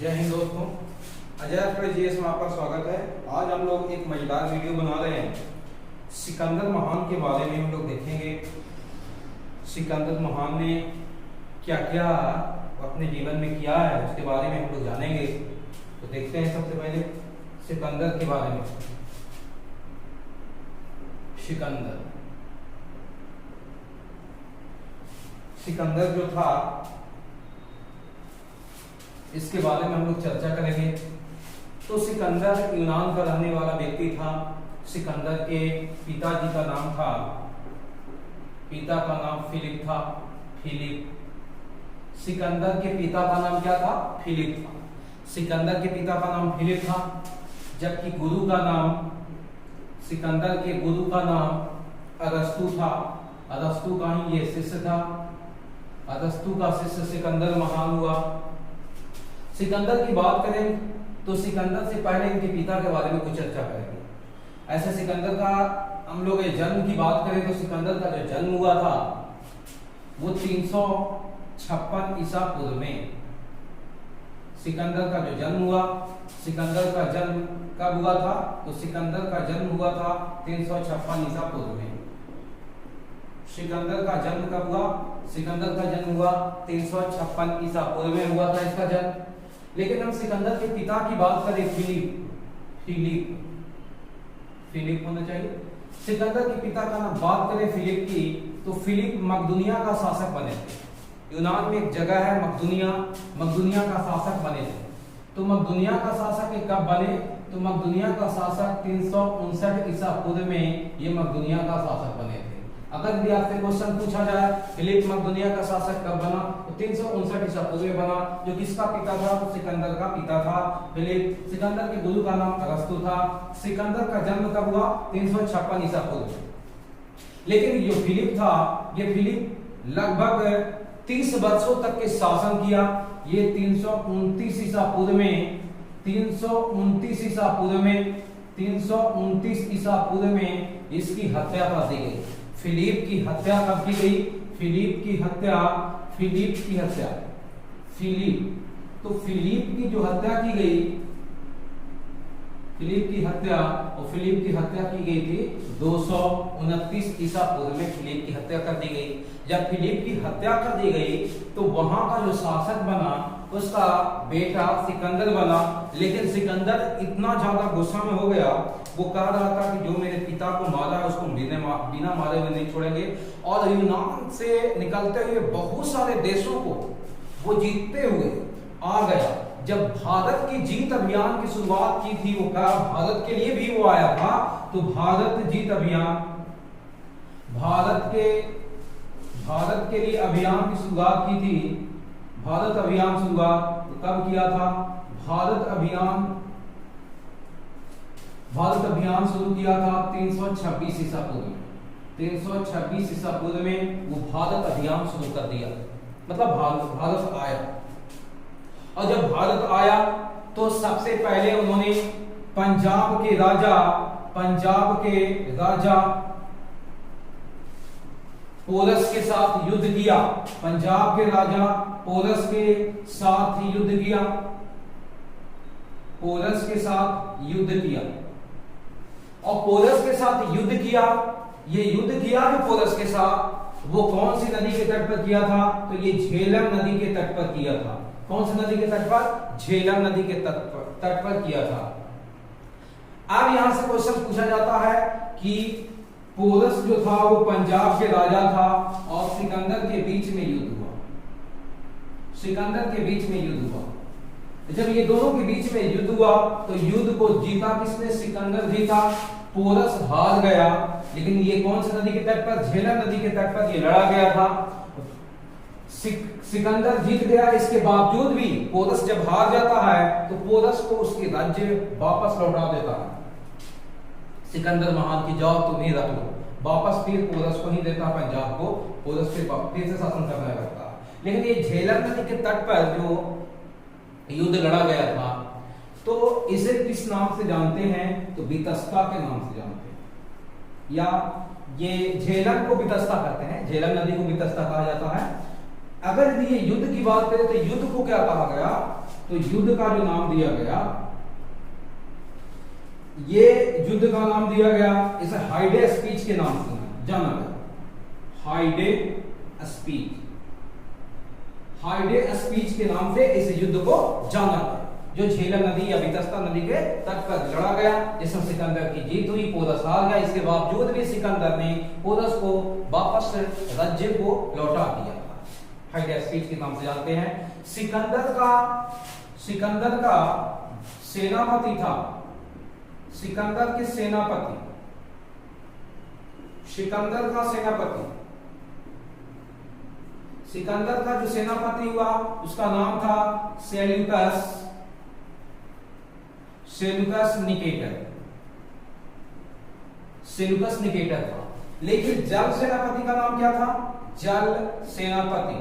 जय हिंद दोस्तों, अजय जीएस में आपका स्वागत है। आज हम लोग एक मजेदार वीडियो बना रहे हैं। सिकंदर महान के बारे में हम लोग देखेंगे। सिकंदर महान ने क्या क्या अपने जीवन में किया है उसके बारे में हम लोग जानेंगे। तो देखते हैं सबसे पहले सिकंदर के बारे में। सिकंदर जो था इसके बारे में हम लोग चर्चा करेंगे। तो सिकंदर यूनान का रहने वाला व्यक्ति था। सिकंदर के पिताजी का नाम था, पिता का नाम फिलिप था। सिकंदर के पिता का नाम क्या था? फिलिप था। सिकंदर के पिता का नाम फिलिप था, जबकि गुरु का नाम, सिकंदर के गुरु का नाम अरस्तु था। अरस्तु का ही ये शिष्य था। अरस्तु का शिष्य सिकंदर महान हुआ। सिकंदर की बात करें तो सिकंदर से पहले इनके पिता के बारे में कुछ चर्चा करेंगे। ऐसे सिकंदर का हम लोग जन्म की बात करें तो सिकंदर का जो जन्म हुआ था वो 356 ईसा पूर्व में। सिकंदर का जो जन्म हुआ, सिकंदर का जन्म कब हुआ था? तो सिकंदर का जन्म हुआ था 356 ईसा पूर्व में। सिकंदर का जन्म कब हुआ? सिकंदर का जन्म हुआ 356 ईसा पूर्व में हुआ था इसका जन्म। लेकिन हम सिकंदर के पिता की बात करें, फिलिप होना चाहिए। सिकंदर के पिता का नाम बात करें फिलिप की, तो फिलिप मकदूनिया का शासक बने थे। यूनान में एक जगह है मकदूनिया का शासक बने थे। तो मकदूनिया का शासक कब बने? तो मकदूनिया का शासक 359 ईसा पूर्व में ये मकदूनिया का शासक बने थे। अगर भी आपसे क्वेश्चन पूछा जाए फिलिप मकदूनिया का शासक कब बना, तो 359 ईसा पूर्व में बना। जो किसका पिता था? तो सिकंदर का पिता था फिलिप। सिकंदर के गुरु का नाम अरस्तु था। सिकंदर का जन्म कब हुआ? 356 ईसा पूर्व। लेकिन जो फिलिप था, ये फिलिप लगभग 30 वर्षों तक के शासन किया। ये 329 ईसा पूर्व में 329 ईसा पूर्व में इसकी हत्या कर दी गई। फिलिप की हत्या कब की गई? फिलिप की हत्या तो फिलिप की जो हत्या की गई, फिलिप की हत्या की गई थी 229 ईसा पूर्व में। फिलिप की हत्या कर दी गई। जब फिलिप की हत्या कर दी गई तो वहां का जो शासक बना उसका बेटा सिकंदर बना। लेकिन सिकंदर इतना ज्यादा गुस्सा में हो गया, वो कह रहा था कि जो मेरे पिता को मारा है उसको बिना मारे हुए नहीं छोड़ेंगे। और यूनान से निकलते हुए बहुत सारे देशों को वो जीतते हुए आ गया। जब भारत की जीत अभियान की शुरुआत की थी, वो कहा भारत के लिए भी वो आया था। तो भारत के लिए अभियान की शुरुआत की थी। भारत अभियान शुरुआत कब किया था? भारत अभियान शुरू किया था 326 ईसा पूर्व में। 326 ईसा पूर्व में वो भारत अभियान शुरू कर दिया, मतलब भारत आया। और जब भारत आया तो सबसे पहले उन्होंने पंजाब के राजा पोरस के साथ युद्ध किया। पंजाब के राजा पोरस के साथ युद्ध किया। और पोरस के साथ युद्ध किया। ये युद्ध किया जो पोरस के साथ, वो कौन सी नदी के तट पर किया था? तो ये झेलम नदी के तट पर किया था। कौन सी नदी के तट पर? झेलम नदी के तट पर किया था। अब यहां से क्वेश्चन पूछा जाता है कि पोरस जो था वो पंजाब के राजा था और सिकंदर के बीच में युद्ध हुआ। जब ये दोनों के बीच में युद्ध हुआ तो युद्ध को जीता किसने? सिकंदर जीता। पोरस हार गया। लेकिन ये कौन सी नदी के तट पर? झेलम नदी के तट पर ये लड़ा गया था। सिकंदर जीत गया। इसके बावजूद भी पोरस जब हार जाता है तो पोरस को उसके राज्य वापस लौटा देता है। सिकंदर महान की जाओ तुम्हें रख लो, वापस फिर पोरस को ही देता पंजाब को। पोरस फिर से शासन करने लगता। लेकिन ये झेलम नदी के तट पर जो युद्ध लड़ा गया था, तो इसे किस नाम से जानते हैं? तो वितस्ता के नाम से जानते हैं। या ये झेलम को वितस्ता कहते हैं, झेलम नदी को वितस्ता कहा जाता है। अगर ये युद्ध की बात करें तो युद्ध को क्या कहा गया? तो युद्ध का जो नाम दिया गया, ये युद्ध का नाम दिया गया, इसे हाइडे स्पीच के नाम से जाना गया। हाइडे स्पीच, हाइडे स्पीच के नाम से इस युद्ध को जाना गया, जो झेलम नदी या वितस्ता नदी के तट पर लड़ा गया, जिसमें सिकंदर की जीत हुई, पोरस हार गया। इसके बावजूद भी सिकंदर ने पोरस को वापस राज्य को लौटा दिया। हाइडे स्पीच के नाम से जानते हैं। सिकंदर का सेनापति था, सिकंदर के सेनापति, सिकंदर का सेनापति, सिकंदर का जो सेनापति हुआ उसका नाम था Seleucus, Seleucus Nicator, Seleucus Nicator था। लेकिन जल सेनापति का नाम क्या था? जल सेनापति।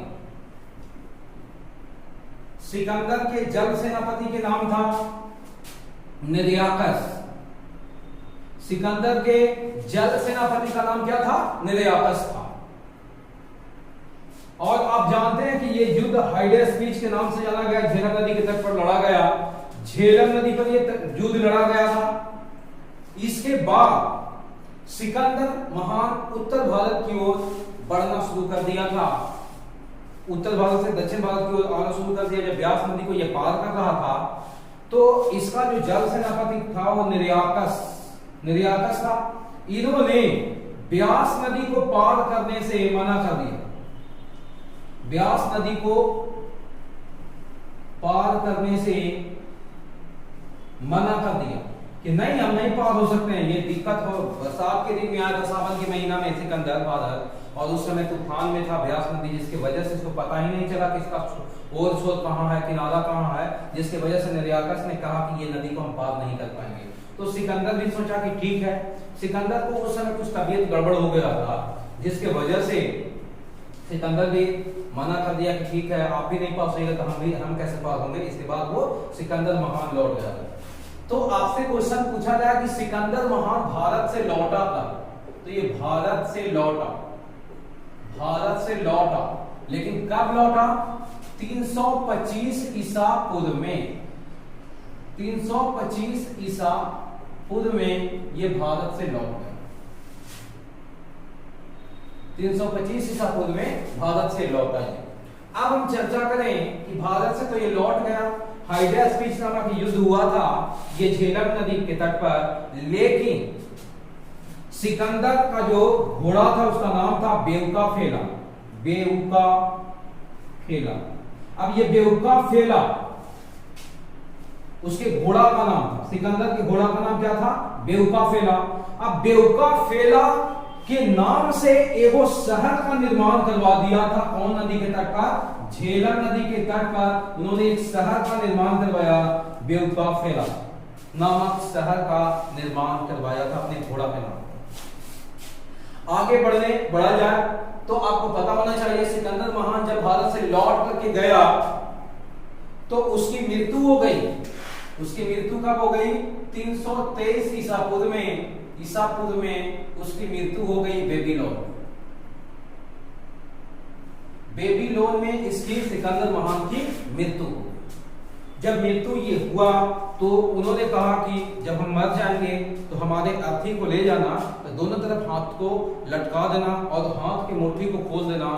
सिकंदर के जल सेनापति के नाम था निर्याकस। सिकंदर के जल सेनापति का नाम क्या था? निर्याकस था। और आप जानते हैं कि ये युद्ध हाइडे स्पीच के नाम से जाना गया। झेलम नदी के तट पर लड़ा गया, झेलम नदी पर यह युद्ध लड़ा गया था। इसके बाद सिकंदर महान उत्तर भारत की ओर बढ़ना शुरू कर दिया था। उत्तर भारत से दक्षिण भारत की ओर आना शुरू कर दिया। जब ब्यास नदी को यह पार कर रहा था तो इसका जो जल सेनापति था वो निर्याकस था। इन्होंने ब्यास नदी को पार करने से मना कर दिया। ब्यास नदी को पार करने से मना कर दिया कि नहीं, हम नहीं पार हो सकते हैं, ये दिक्कत हो। बरसात के दिन में आया था, सावन के महीना में सिकंदर भारत, और उस समय तूफान में था ब्यास नदी, जिसकी वजह से इसको पता ही नहीं चला कि इसका ओर स्रोत कहाँ है, किनारा कहाँ है, जिसकी वजह से निर्याकस ने कहा कि ये नदी को हम पार नहीं कर पाएंगे। तो सिकंदर भी सोचा कि ठीक है। सिकंदर को उस समय कुछ तबीयत गड़बड़ हो गया था, जिसके वजह से सिकंदर भी मना कर दिया कि ठीक है, आप भी नहीं पास होगा तो हम कैसे पास होंगे। इसके बाद वो सिकंदर महान लौट गया। तो आपसे क्वेश्चन पूछा जाए कि सिकंदर महान भारत से लौटा था, तो ये भारत से लौटा, लेकिन कब लौटा? 325 ईसा पूर्व में। 325 ईसा पूर्व में ये भारत से लौट गया। 325 ईसा पूर्व में भारत से लौटा है। अब हम चर्चा करें कि भारत से तो ये लौट गया, हाइडे स्पीच नामक युद्ध हुआ था ये झेलम नदी के तट पर, लेकिन सिकंदर का जो घोड़ा था उसका नाम था बेउकाफेला। बेउकाफेला। अब ये बेउकाफेला उसके घोड़ा का नाम था। सिकंदर के घोड़ा का नाम क्या था? बेउकाफेला। अब बेउकाफेला के नाम से एगो शहर का निर्माण करवा दिया था। कौन नदी के तट पर? झेलम नदी के तट पर उन्होंने एक शहर का निर्माण करवाया, बेउकाफेला नामक शहर का निर्माण करवाया था अपने घोड़ा के नाम। आगे बढ़ा जाए तो आपको पता होना चाहिए सिकंदर महान जब भारत से लौट करके गया तो उसकी मृत्यु हो गई। उसकी मृत्यु कब हो गई? 323 ईसा पूर्व में उसकी मृत्यु हो गई बेबीलोन में इसकी सिकंदर महान की मृत्यु हो गई। जब मृत्यु ये हुआ तो उन्होंने कहा कि जब हम मर जाएंगे तो हमारे अर्थी को ले जाना, तो दोनों तरफ हाथ को लटका देना और हाथ की मुट्ठी को खोल देना,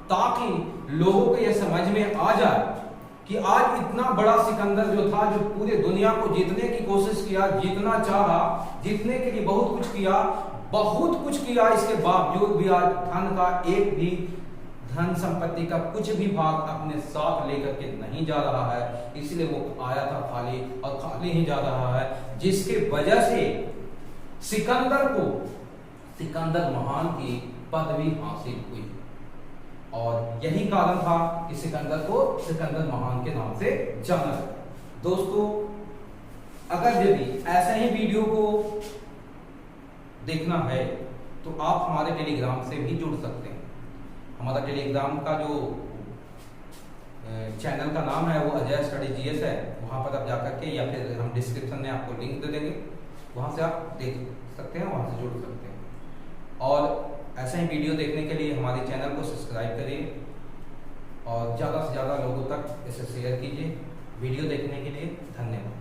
ताकि लोगों को यह समझ में आ जाए कि आज इतना बड़ा सिकंदर जो था, जो पूरे दुनिया को जीतने की कोशिश किया, जीतना चाहा, जीतने के लिए बहुत कुछ किया, इसके बावजूद भी आज धन का एक भी धन संपत्ति का कुछ भी भाग अपने साथ लेकर के नहीं जा रहा है। इसलिए वो आया था खाली और खाली ही जा रहा है, जिसके वजह से सिकंदर महान की पदवी हासिल हुई। और यही कारण था कि सिकंदर को सिकंदर महान के नाम से जाना जाता। दोस्तों, अगर यदि ऐसे ही वीडियो को देखना है तो आप हमारे टेलीग्राम से भी जुड़ सकते हैं। हमारा टेलीग्राम का जो चैनल का नाम है वो अजय स्टडी जीएस है। वहां पर आप जाकर के, या फिर हम डिस्क्रिप्शन में आपको लिंक दे देंगे, वहां से आप देख सकते हैं, वहां से जुड़ सकते हैं। और ऐसे ही वीडियो देखने के लिए हमारे चैनल को सब्सक्राइब करिए और ज़्यादा से ज़्यादा लोगों तक इसे शेयर कीजिए। वीडियो देखने के लिए धन्यवाद।